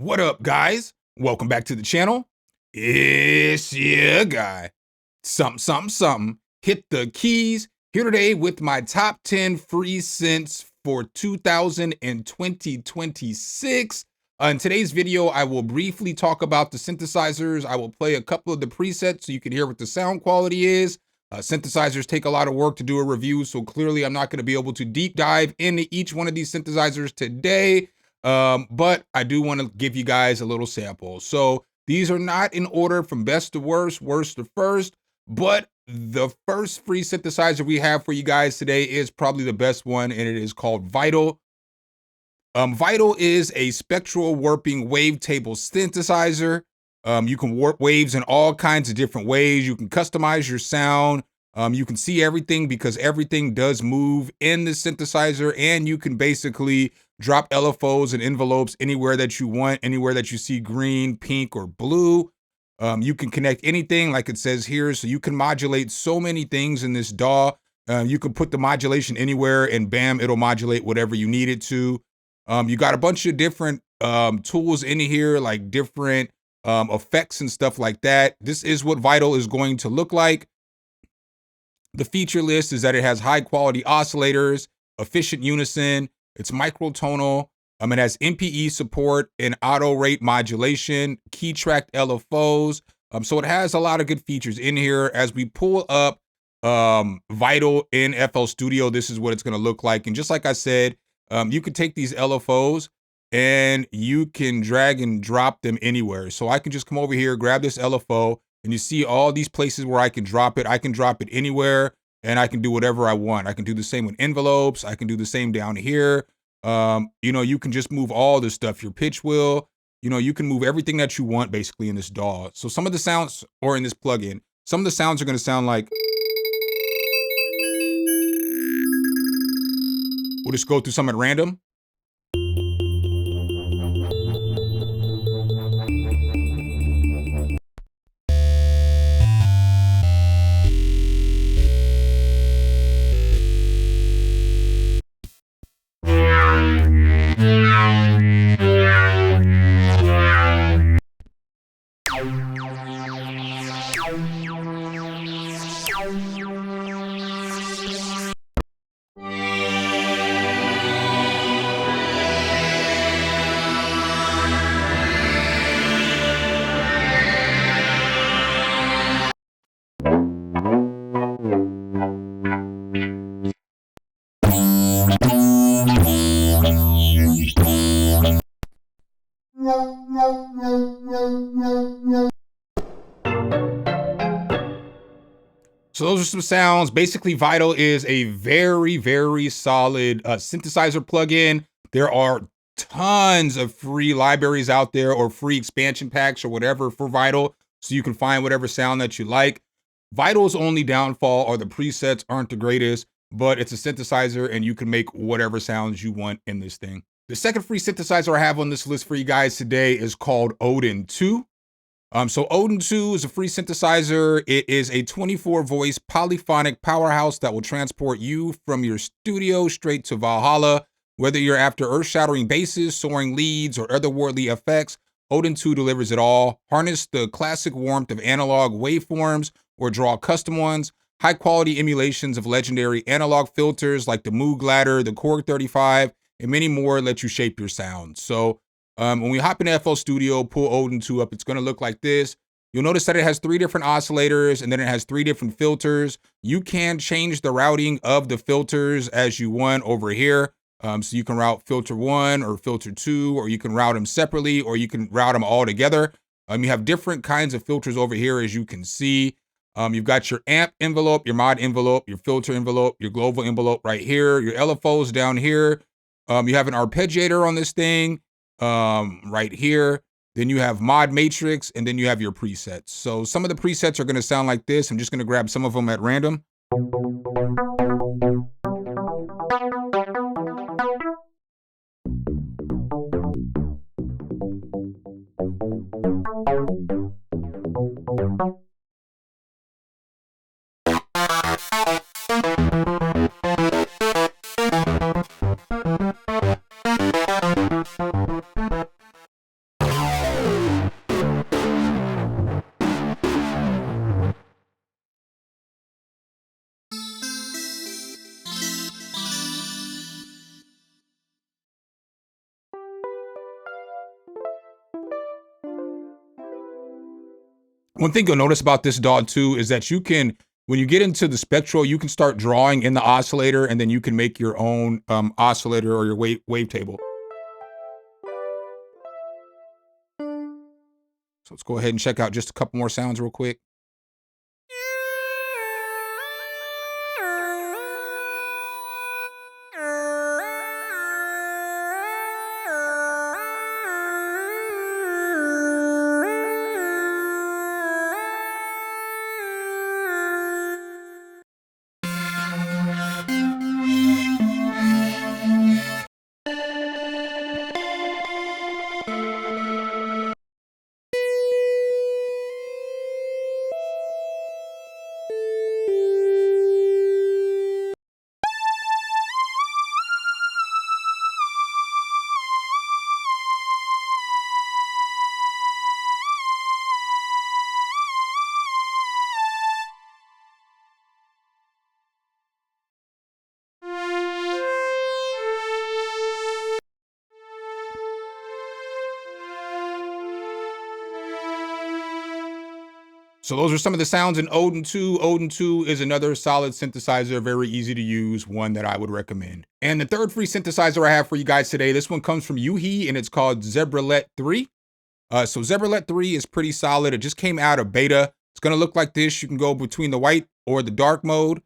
What up, guys? Welcome back to the channel. It's your guy, Something. Hit the keys. Here today with my top 10 free synths for 2026. In today's video, I will briefly talk about the synthesizers. I will play a couple of the presets so you can hear what the sound quality is. Synthesizers take a lot of work to do a review, so clearly I'm not going to be able to deep dive into each one of these synthesizers today. But I do want to give you guys a little sample. So these are not in order from best to worst, worst to first, but the first free synthesizer we have for you guys today is probably the best one, and it is called Vital. Vital is a spectral warping wavetable synthesizer. You can warp waves in all kinds of different ways. You can customize your sound. You can see everything because everything does move in the synthesizer, and you can basically drop LFOs and envelopes anywhere that you want, anywhere that you see green, pink, or blue. You can connect anything like it says here, so you can modulate so many things in this DAW. You can put the modulation anywhere and bam, it'll modulate whatever you need it to. You got a bunch of different tools in here, like different effects and stuff like that. This is what Vital is going to look like. The feature list is that it has high quality oscillators, efficient unison, it's microtonal, it has MPE support and auto rate modulation, key tracked LFOs. So it has a lot of good features in here. As we pull up Vital in FL Studio, this is what it's going to look like. And just like I said, you can take these LFOs and you can drag and drop them anywhere. So I can just come over here, grab this LFO, and you see all these places where I can drop it. I can drop it anywhere and I can do whatever I want. I can do the same with envelopes. I can do the same down here. You can just move all this stuff, your pitch wheel, you can move everything that you want basically in this DAW. So some of the sounds, or in this plugin, some of the sounds are going to sound like, we'll just go through some at random. So those are some sounds. Basically, Vital is a very, very solid synthesizer plugin. There are tons of free libraries out there or free expansion packs or whatever for Vital, so you can find whatever sound that you like. Vital's only downfall are the presets aren't the greatest, but it's a synthesizer and you can make whatever sounds you want in this thing. The second free synthesizer I have on this list for you guys today is called Odin 2. So Odin 2 is a free synthesizer. It is a 24 voice polyphonic powerhouse that will transport you from your studio straight to Valhalla. Whether you're after earth-shattering basses, soaring leads, or otherworldly effects, Odin 2 delivers it all. Harness the classic warmth of analog waveforms or draw custom ones. High-quality emulations of legendary analog filters like the Moog Ladder, the Korg 35, and many more let you shape your sound. So when we hop into FL Studio, pull Odin 2 up, it's going to look like this. You'll notice that it has 3 different oscillators and then it has 3 different filters. You can change the routing of the filters as you want over here. So you can route filter 1 or filter 2, or you can route them separately, or you can route them all together. You have different kinds of filters over here, as you can see. You've got your amp envelope, your mod envelope, your filter envelope, your global envelope right here, your LFOs down here. You have an arpeggiator on this thing right here. Then you have mod matrix, and then you have your presets. So some of the presets are going to sound like this. I'm just going to grab some of them at random. One thing you'll notice about this DAW too is that you can, when you get into the spectral, you can start drawing in the oscillator, and then you can make your own oscillator or your wavetable. So let's go ahead and check out just a couple more sounds real quick. So those are some of the sounds in Odin 2. Odin 2 is another solid synthesizer, very easy to use, one that I would recommend. And the third free synthesizer I have for you guys today, this one comes from Yuhi, and it's called Zebralette 3. So Zebralette 3 is pretty solid. It just came out of beta. It's gonna look like this. You can go between the white or the dark mode.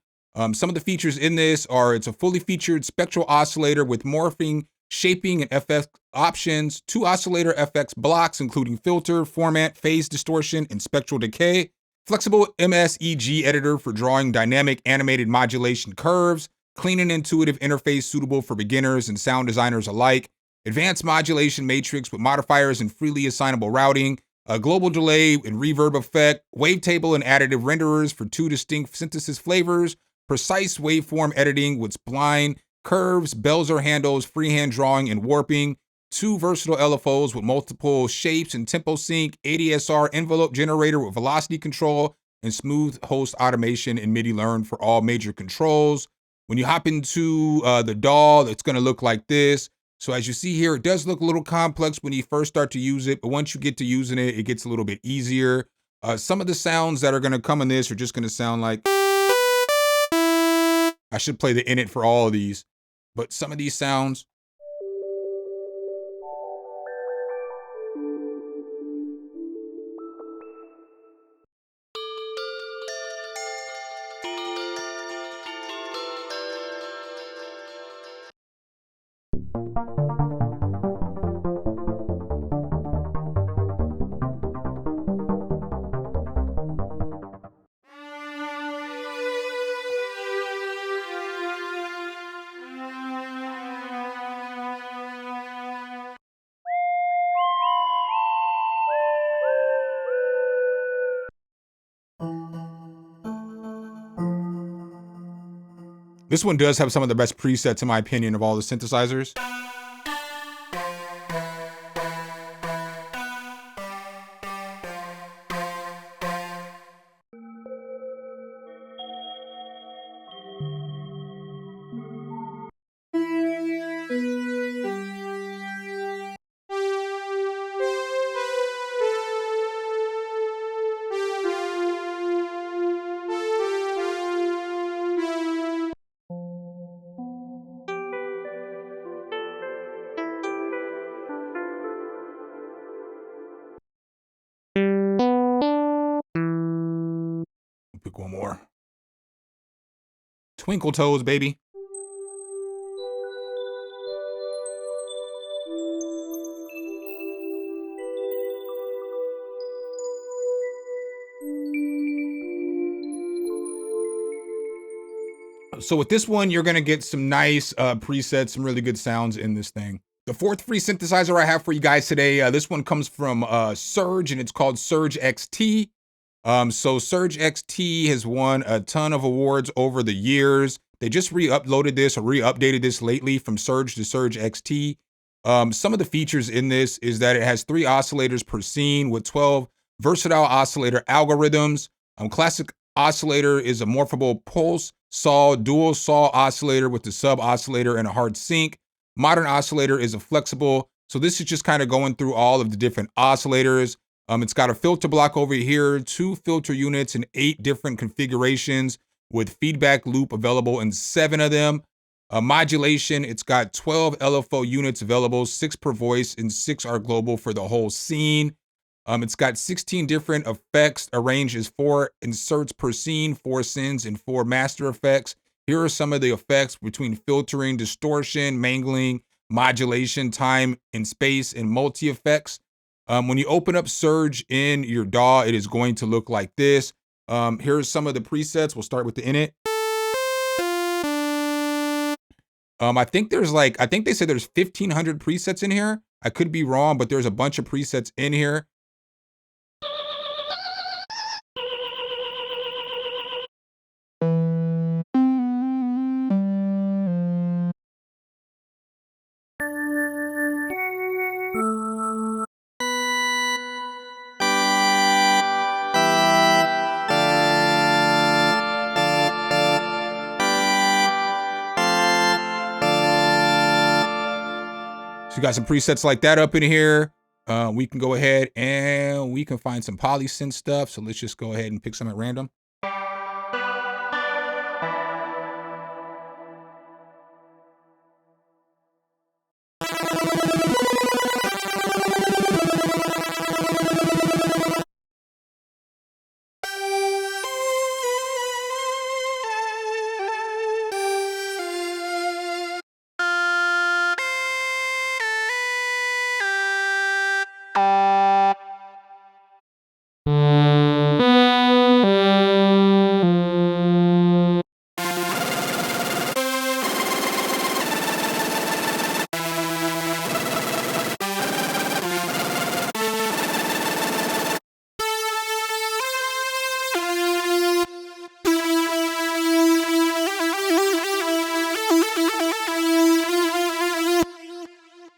Some of the features in this are, it's a fully featured spectral oscillator with morphing, shaping, and FX options, 2 oscillator FX blocks, including filter, format, phase distortion, and spectral decay, flexible MSEG editor for drawing dynamic animated modulation curves, clean and intuitive interface suitable for beginners and sound designers alike, advanced modulation matrix with modifiers and freely assignable routing, a global delay and reverb effect, wavetable and additive renderers for 2 distinct synthesis flavors, precise waveform editing with spline, curves, Belzer handles, freehand drawing, and warping, 2 versatile LFOs with multiple shapes and tempo sync, ADSR envelope generator with velocity control, and smooth host automation and MIDI learn for all major controls. When you hop into the DAW, it's gonna look like this. So as you see here, it does look a little complex when you first start to use it, but once you get to using it, it gets a little bit easier. Some of the sounds that are gonna come in this are just gonna sound like, I should play the init for all of these, but some of these sounds, this one does have some of the best presets in my opinion of all the synthesizers. Pick one more. Twinkle Toes, baby. So with this one, you're gonna get some nice presets, some really good sounds in this thing. The fourth free synthesizer I have for you guys today, this one comes from Surge, and it's called Surge XT. So Surge XT has won a ton of awards over the years. They just re-uploaded this or re-updated this lately from Surge to Surge XT. Some of the features in this is that it has 3 oscillators per scene with 12 versatile oscillator algorithms. Classic oscillator is a morphable pulse saw, dual saw oscillator with the sub oscillator and a hard sync. Modern oscillator is a flexible So this is just kind of going through all of the different oscillators. It's got a filter block over here, 2 filter units in 8 different configurations with feedback loop available in 7 of them. Modulation, it's got 12 LFO units available, 6 per voice and 6 are global for the whole scene. It's got 16 different effects arranged as 4 inserts per scene, 4 sends, and 4 master effects. Here are some of the effects between filtering, distortion, mangling, modulation, time and space, and multi-effects. When you open up Surge in your DAW, it is going to look like this. Here's some of the presets. We'll start with the init. I think they said there's 1,500 presets in here. I could be wrong, but there's a bunch of presets in here. So you got some presets like that up in here. We can go ahead and we can find some polysynth stuff. So let's just go ahead and pick some at random.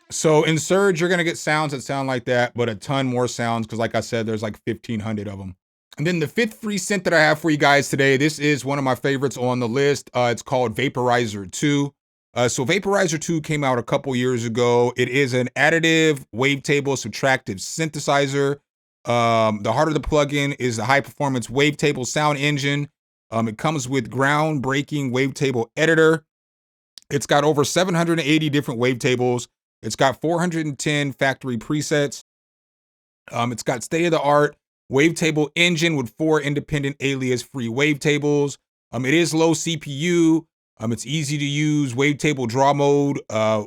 So in Surge, you're going to get sounds that sound like that, but a ton more sounds because like I said, there's like 1,500 of them. And then the 5th free synth that I have for you guys today, this is one of my favorites on the list. It's called Vaporizer 2. So Vaporizer 2 came out a couple years ago. It is an additive wavetable subtractive synthesizer. The heart of the plugin is the high performance wavetable sound engine. It comes with groundbreaking wavetable editor. It's got over 780 different wavetables. It's got 410 factory presets. It's got state-of-the-art wavetable engine with 4 independent alias-free wavetables. It is low CPU. It's easy to use wavetable draw mode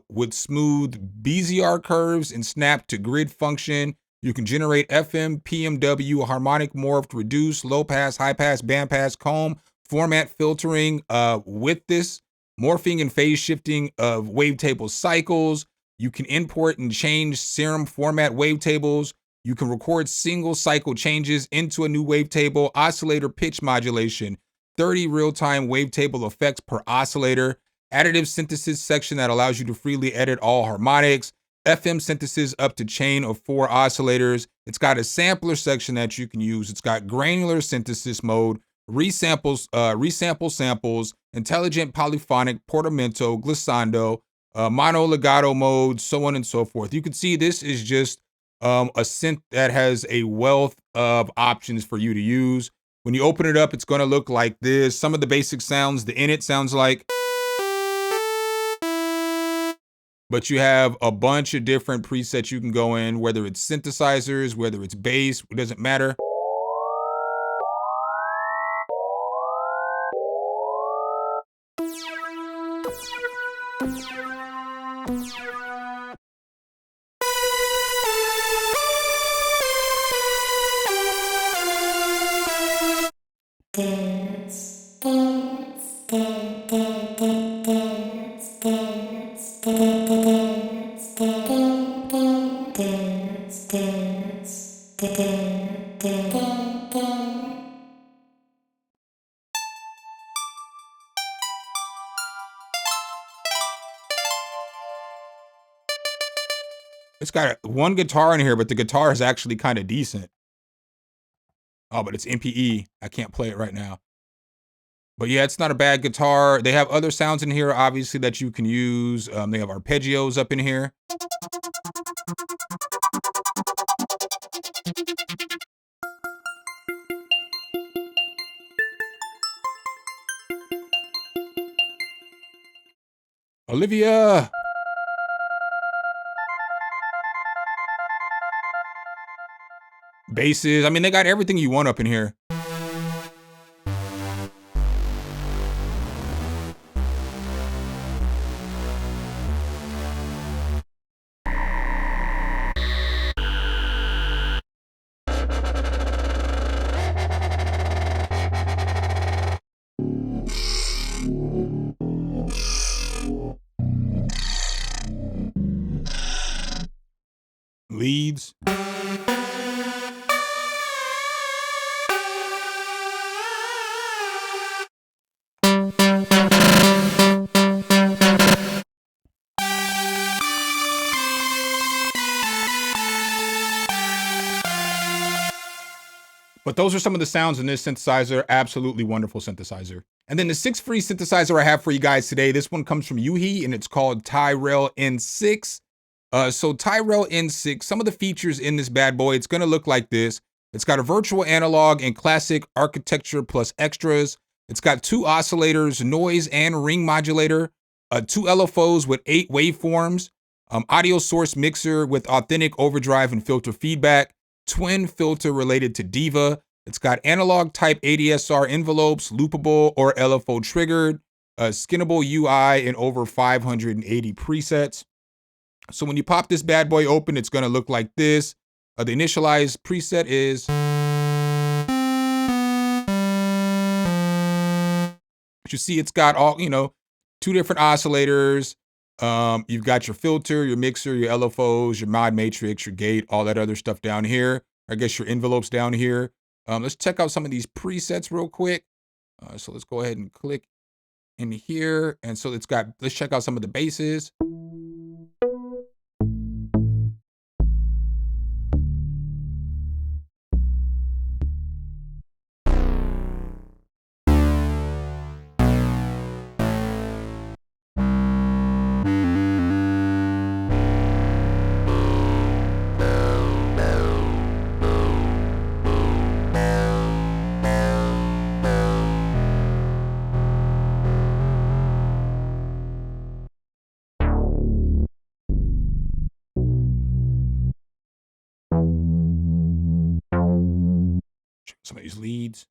with smooth BZR curves and snap to grid function. You can generate FM, PMW, harmonic morphed, reduce, low pass, high pass, band pass, comb, format filtering with this, morphing and phase shifting of wavetable cycles. You can import and change serum format wavetables. You can record single cycle changes into a new wavetable, oscillator pitch modulation, 30 real-time wavetable effects per oscillator, additive synthesis section that allows you to freely edit all harmonics, FM synthesis up to chain of 4 oscillators. It's got a sampler section that you can use. It's got granular synthesis mode, resample samples, intelligent polyphonic, portamento, glissando, mono legato mode, so on and so forth. You can see this is just a synth that has a wealth of options for you to use. When you open it up, it's going to look like this. Some of the basic sounds, the init sounds like, but you have a bunch of different presets you can go in, whether it's synthesizers, whether it's bass, it doesn't matter. It's got one guitar in here, but the guitar is actually kind of decent. Oh, but it's MPE. I can't play it right now. But yeah, it's not a bad guitar. They have other sounds in here, obviously, that you can use. They have arpeggios up in here. Olivia! Basses. I mean, they got everything you want up in here. Leads. But those are some of the sounds in this synthesizer. Absolutely wonderful synthesizer. And then the 6th free synthesizer I have for you guys today, this one comes from Yuhi and it's called Tyrell N6. So Tyrell N6, some of the features in this bad boy, it's gonna look like this. It's got a virtual analog and classic architecture plus extras. It's got 2 oscillators, noise and ring modulator, 2 LFOs with 8 waveforms, audio source mixer with authentic overdrive and filter feedback, twin filter related to Diva. It's got analog type ADSR envelopes, loopable or LFO triggered, skinnable UI, and over 580 presets. So when you pop this bad boy open, it's gonna look like this. The initialized preset is. But you see it's got all, 2 different oscillators. You've got your filter, your mixer, your LFOs, your mod matrix, your gate, all that other stuff down here. I guess your envelopes down here. Let's check out some of these presets real quick. So let's go ahead and click in here. And so let's check out some of the basses. Some of these leads.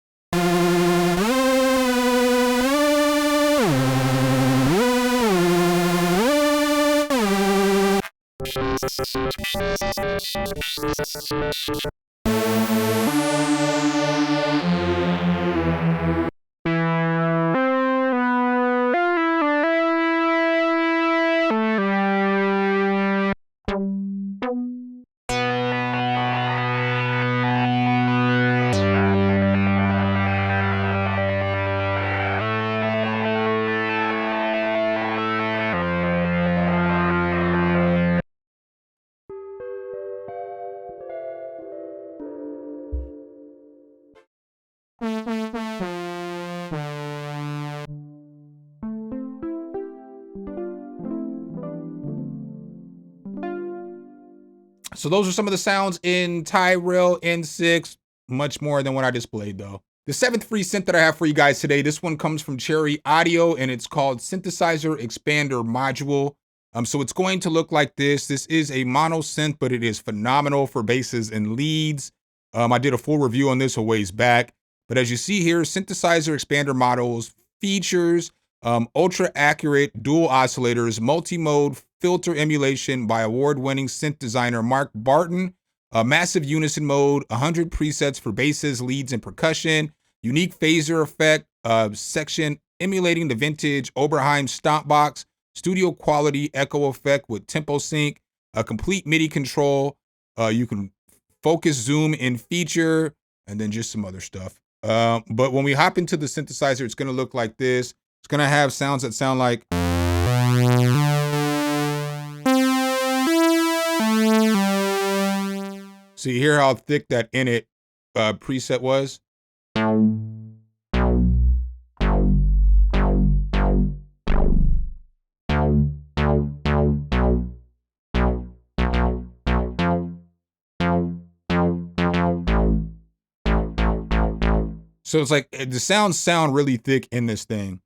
So those are some of the sounds in Tyrell N6, much more than what I displayed though. The 7th free synth that I have for you guys today, this one comes from Cherry Audio and it's called Synthesizer Expander Module. So it's going to look like this. This is a mono synth, but it is phenomenal for basses and leads. I did a full review on this a ways back, but as you see here, Synthesizer Expander Modules features ultra accurate dual oscillators, multi-mode filter emulation by award-winning synth designer Mark Barton, massive unison mode, 100 presets for basses, leads, and percussion, unique phaser effect section emulating the vintage Oberheim stomp box, studio quality echo effect with tempo sync, a complete MIDI control, you can focus zoom in feature, and then just some other stuff. But when we hop into the synthesizer, it's gonna look like this. It's gonna have sounds that sound like. So you hear how thick that init preset was? So it's like the sounds sound really thick in this thing.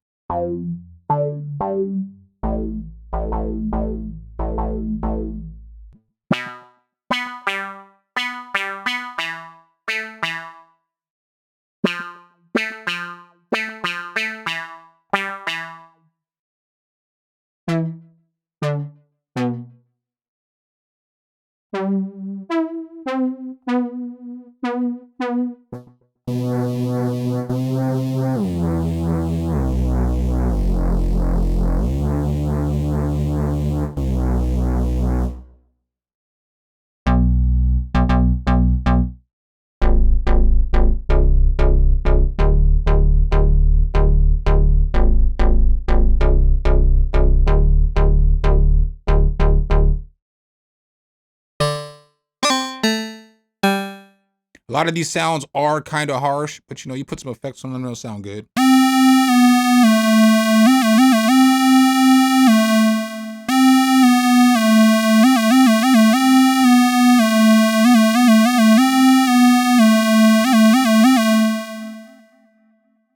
A lot of these sounds are kind of harsh, but you know, you put some effects on them, they'll sound good.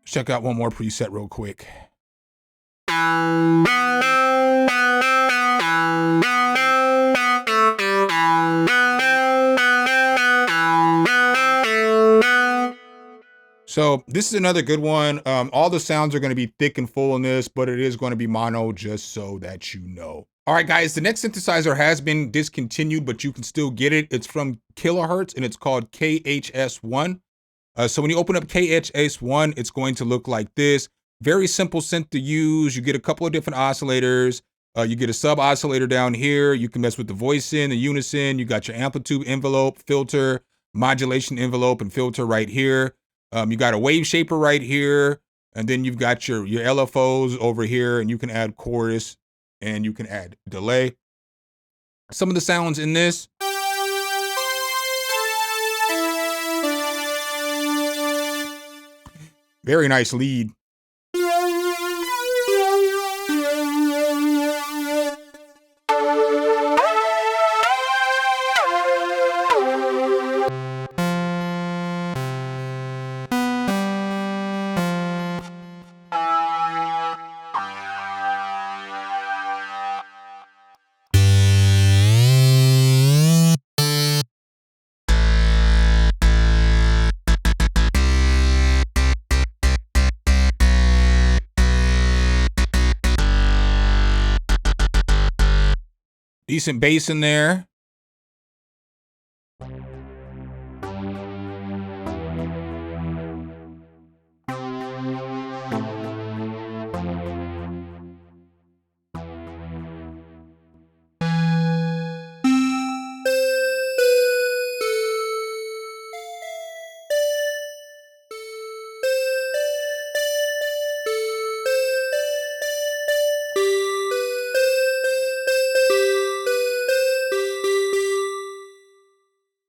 Check out one more preset real quick. So this is another good one. All the sounds are going to be thick and full in this, but it is going to be mono, just so that you know. All right, guys, the next synthesizer has been discontinued, but you can still get it. It's from Kilohertz, and it's called KHS One. So when you open up KHS One, it's going to look like this. Very simple synth to use. You get a couple of different oscillators. You get a sub oscillator down here. You can mess with the voice in, the unison. You got your amplitude envelope, filter, modulation envelope, and filter right here. You got a wave shaper right here, and then you've got your LFOs over here, and you can add chorus, and you can add delay. Some of the sounds in this. Very nice lead. Decent bass in there.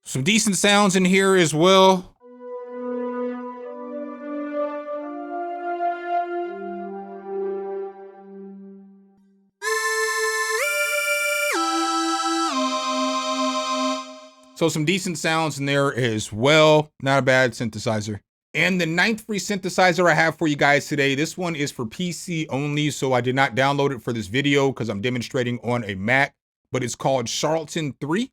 Some decent sounds in here as well. So some decent sounds in there as well. Not a bad synthesizer. And the 9th free synthesizer I have for you guys today, this one is for PC only, so I did not download it for this video because I'm demonstrating on a Mac, but it's called Charlatan 3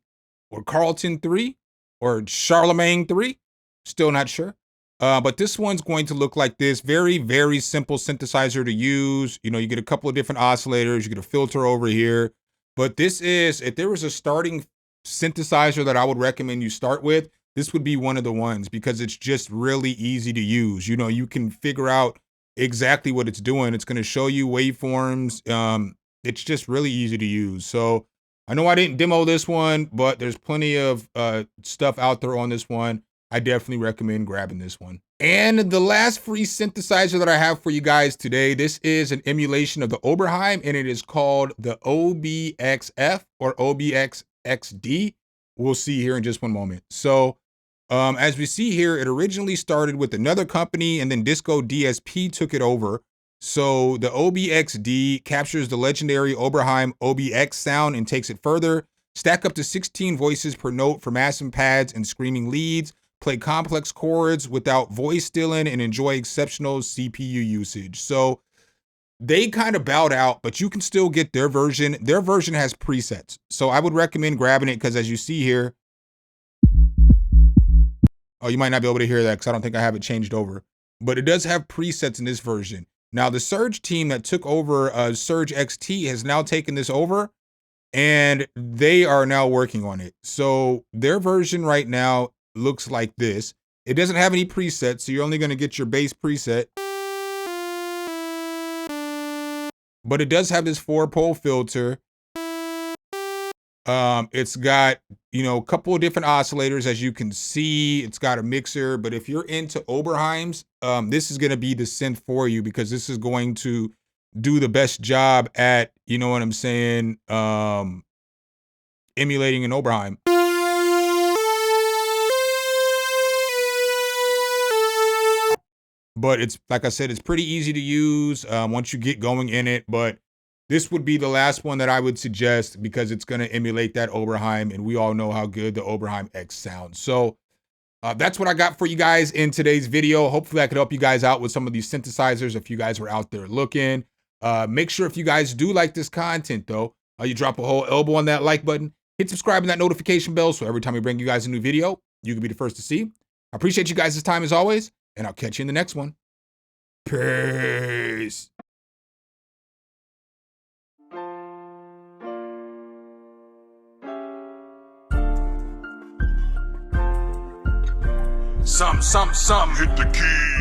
or Carlton 3 or Charlemagne 3, still not sure. But this one's going to look like this. Very, very simple synthesizer to use. You know, you get a couple of different oscillators, you get a filter over here. But this is, if there was a starting synthesizer that I would recommend you start with, this would be one of the ones because it's just really easy to use. You know, you can figure out exactly what it's doing. It's going to show you waveforms. It's just really easy to use. So I know I didn't demo this one, but there's plenty of stuff out there on this one. I definitely recommend grabbing this one. And the last free synthesizer that I have for you guys today, this is an emulation of the Oberheim, and it is called the OBXF or OBXXD. We'll see here in just one moment. So as we see here, it originally started with another company, and then Disco DSP took it over. So the OBXD captures the legendary Oberheim OBX sound and takes it further. Stack up to 16 voices per note for massive pads and screaming leads. play complex chords without voice stealing, and enjoy exceptional CPU usage. So they kind of bowed out, but you can still get their version. Their version has presets. So I would recommend grabbing it because as you see here, oh, you might not be able to hear that because I don't think I have it changed over, but it does have presets in this version. Now the Surge team that took over Surge XT has now taken this over and they are now working on it. So their version right now looks like this. It doesn't have any presets, so you're only going to get your bass preset. But it does have this 4-pole filter. It's got, you know, a couple of different oscillators, as you can see. It's got a mixer, but if you're into Oberheims, this is going to be the synth for you because this is going to do the best job at, you know what I'm saying, emulating an Oberheim. But it's, like I said, it's pretty easy to use once you get going in it. But this would be the last one that I would suggest because it's going to emulate that Oberheim, and we all know how good the Oberheim X sounds. So that's what I got for you guys in today's video. Hopefully I could help you guys out with some of these synthesizers if you guys were out there looking. Make sure if you guys do like this content, though, you drop a whole elbow on that like button, hit subscribe and that notification bell so every time we bring you guys a new video, you can be the first to see. I appreciate you guys' time as always, and I'll catch you in the next one. Peace. Some, hit the key.